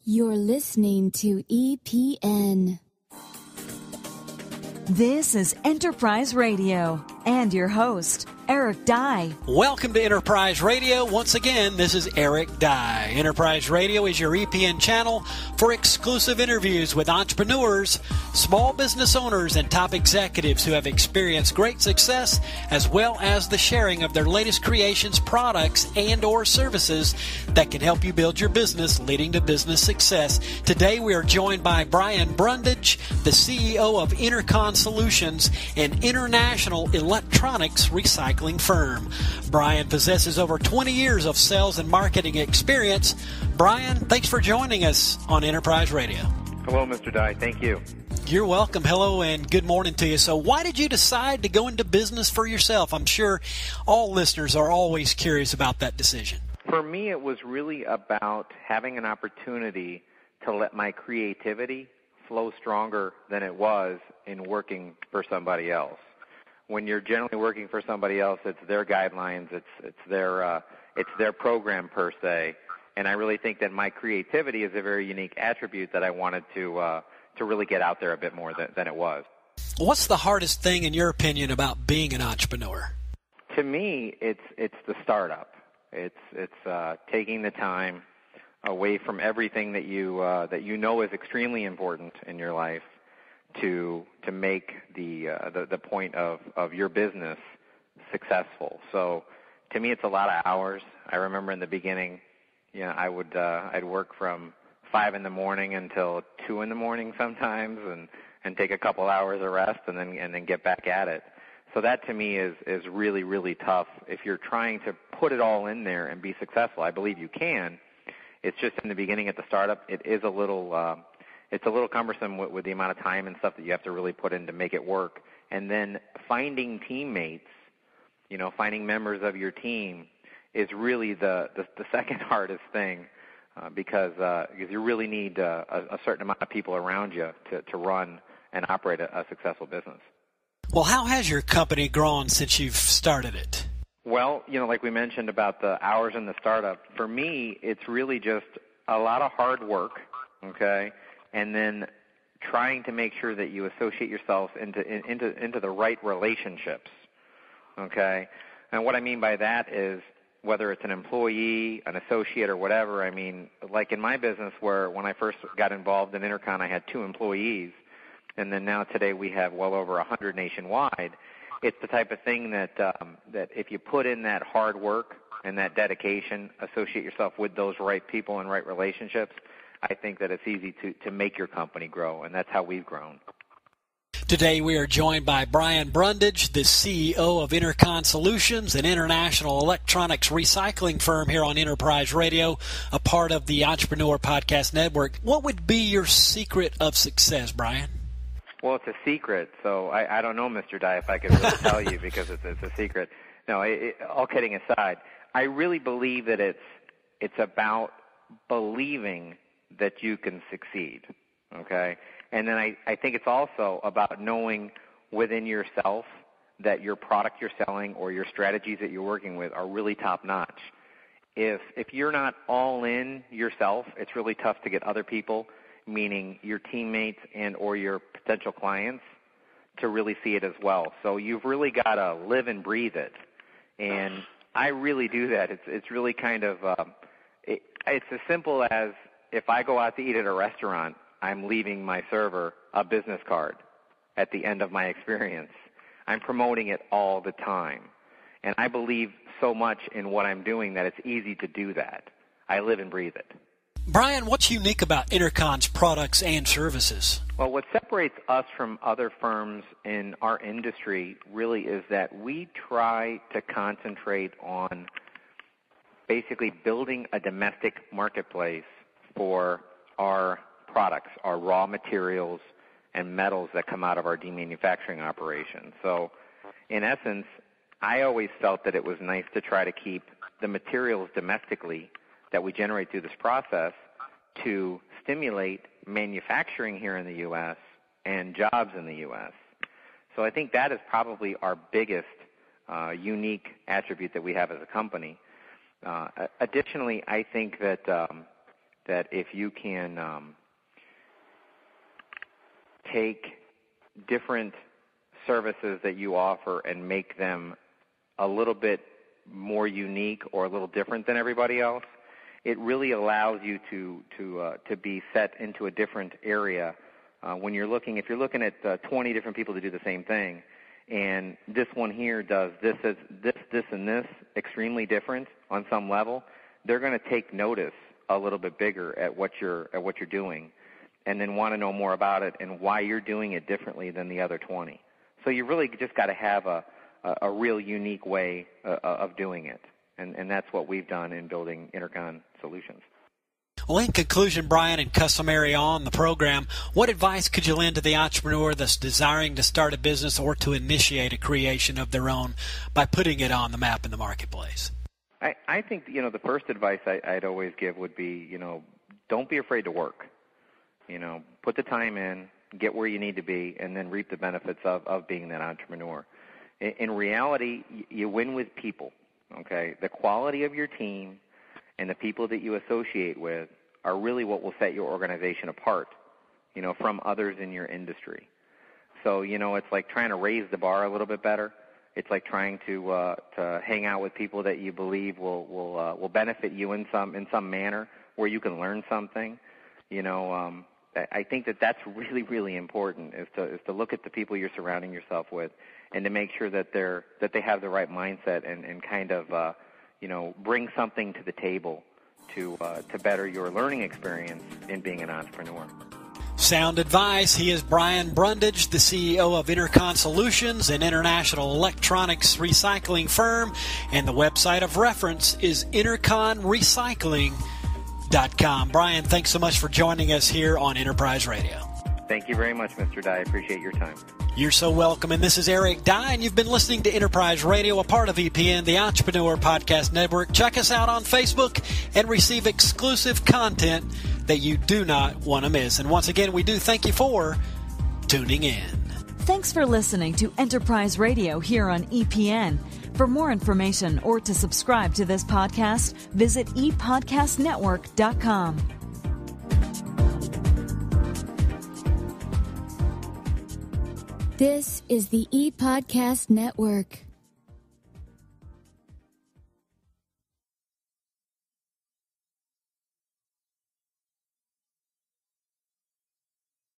You're listening to EPN. This is Enterprise Radio and your host, Eric Dye. Welcome to Enterprise Radio. Once again, this is Eric Dye. Enterprise Radio is your EPN channel for exclusive interviews with entrepreneurs, small business owners, and top executives who have experienced great success, as well as the sharing of their latest creations, products, and or services that can help you build your business, leading to business success. Today, we are joined by Brian Brundage, the CEO of Intercon Solutions, an international electronics recycling firm. Brian possesses over 20 years of sales and marketing experience. Brian, thanks for joining us on Enterprise Radio. Hello, Mr. Dye. Thank you. You're welcome. Hello and good morning to you. So why did you decide to go into business for yourself? I'm sure all listeners are always curious about that decision. For me, it was really about having an opportunity to let my creativity flow stronger than it was in working for somebody else. When you're generally working for somebody else, it's their guidelines, it's their program per se, and I really think that my creativity is a very unique attribute that I wanted to really get out there a bit more than it was. What's the hardest thing, in your opinion, about being an entrepreneur? To me, it's the startup. It's taking the time away from everything that you know is extremely important in your life to make the point of your business successful. So to me, it's a lot of hours. I remember in the beginning, I'd work from 5 in the morning until 2 in the morning sometimes, and take a couple hours of rest, and then get back at it. So that to me is really, really tough. If you're trying to put it all in there and be successful, I believe you can. It's just in the beginning at the startup, it is a little cumbersome with the amount of time and stuff that you have to really put in to make it work. And then finding teammates, finding members of your team is really the second hardest thing because you really need a certain amount of people around you to run and operate a successful business. Well, how has your company grown since you've started it? Well, like we mentioned about the hours in the startup, for me, it's really just a lot of hard work, okay, and then trying to make sure that you associate yourself into the right relationships, okay? And what I mean by that is whether it's an employee, an associate, or whatever, I mean, like in my business where when I first got involved in Intercon, I had 2 employees, and then now today we have well over 100 nationwide. It's the type of thing that if you put in that hard work and that dedication, associate yourself with those right people and right relationships, I think that it's easy to make your company grow, and that's how we've grown. Today we are joined by Brian Brundage, the CEO of Intercon Solutions, an international electronics recycling firm here on Enterprise Radio, a part of the Entrepreneur Podcast Network. What would be your secret of success, Brian? Well, it's a secret, so I don't know, Mr. Dye, if I could really tell you because it's a secret. No, all kidding aside, I really believe that it's about believing that you can succeed, okay? And then I think it's also about knowing within yourself that your product you're selling or your strategies that you're working with are really top-notch. If you're not all in yourself, it's really tough to get other people, meaning your teammates and or your potential clients, to really see it as well. So you've really got to live and breathe it. And I really do that. It's really kind of it's as simple as if I go out to eat at a restaurant, I'm leaving my server a business card at the end of my experience. I'm promoting it all the time. And I believe so much in what I'm doing that it's easy to do that. I live and breathe it. Brian, what's unique about Intercon's products and services? Well, what separates us from other firms in our industry really is that we try to concentrate on basically building a domestic marketplace for our products, our raw materials and metals that come out of our demanufacturing operation. So, in essence, I always felt that it was nice to try to keep the materials domestically that we generate through this process to stimulate manufacturing here in the U.S. and jobs in the U.S. So I think that is probably our biggest unique attribute that we have as a company. Additionally, I think that that if you can take different services that you offer and make them a little bit more unique or a little different than everybody else, it really allows you to be set into a different area. If you're looking at 20 different people to do the same thing, and this one here does this, and this extremely different on some level, they're going to take notice a little bit bigger at what you're doing, and then want to know more about it and why you're doing it differently than the other 20. So you really just got to have a real unique way of doing it, and that's what we've done in building Intercon Solutions. Well, in conclusion, Brian, and customary on the program, what advice could you lend to the entrepreneur that's desiring to start a business or to initiate a creation of their own by putting it on the map in the marketplace? I think, the first advice I'd always give would be, don't be afraid to work. Put the time in, get where you need to be, and then reap the benefits of being that entrepreneur. In reality, you win with people, okay? The quality of your team and the people that you associate with are really what will set your organization apart, from others in your industry. So, it's like trying to raise the bar a little bit better. It's like trying to hang out with people that you believe will benefit you in some manner, where you can learn something. I think that's really, really important is to look at the people you're surrounding yourself with, and to make sure that they have the right mindset and kind of bring something to the table to better your learning experience in being an entrepreneur. Sound advice. He is Brian Brundage, the CEO of Intercon Solutions, an international electronics recycling firm, and the website of reference is interconrecycling.com. Brian, thanks so much for joining us here on Enterprise Radio. Thank you very much, Mr. Dye. I appreciate your time. You're so welcome, and this is Eric Dye, and you've been listening to Enterprise Radio, a part of EPN, the Entrepreneur Podcast Network. Check us out on Facebook and receive exclusive content that you do not want to miss. And once again, we do thank you for tuning in. Thanks for listening to Enterprise Radio here on EPN. For more information or to subscribe to this podcast, visit epodcastnetwork.com. This is the ePodcast Network.